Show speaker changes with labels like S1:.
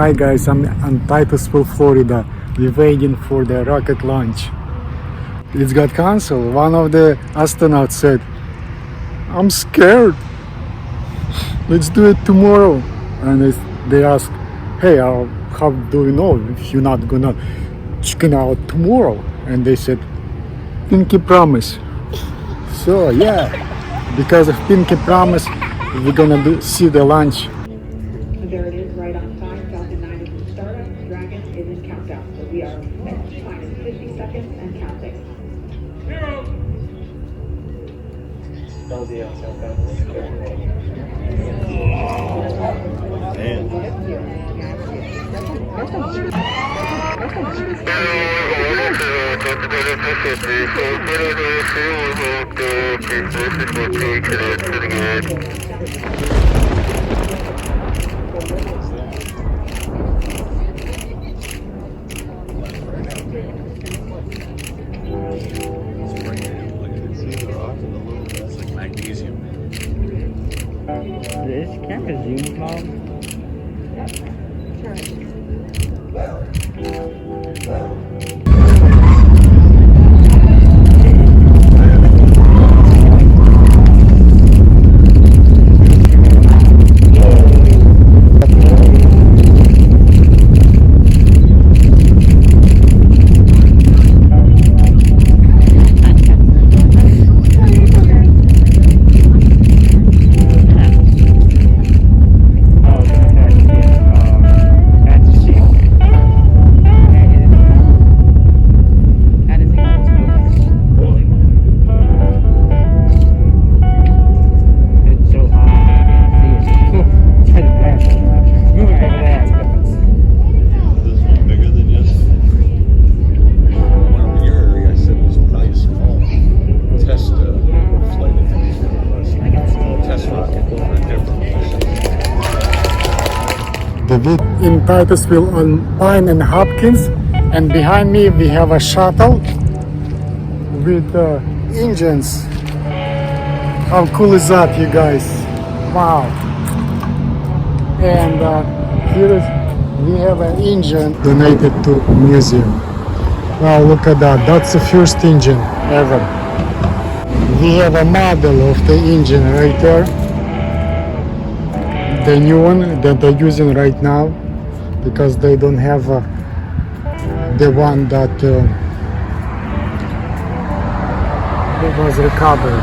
S1: Hi guys, I'm on Titusville, Florida. We're waiting for the rocket launch. It got cancelled. One of the astronauts said, I'm scared. Let's do it tomorrow. And they asked, hey, how do you know if you're not gonna chicken out tomorrow? And they said, pinky promise. So yeah, because of pinky promise, we're gonna see the launch.
S2: There it is, right on time. Falcon 9 is in startup. Dragon is in countdown. So we are next. Time is 50 seconds and counting.
S3: This camera zoom, Mom.
S1: In Titusville on Pine and Hopkins, and behind me we have a shuttle with engines. How cool is that, you guys? Wow! And here we have an engine donated to museum. Wow, look at that! That's the first engine ever. We have a model of the engine right there. The new one that they're using right now, because they don't have the one that was recovered.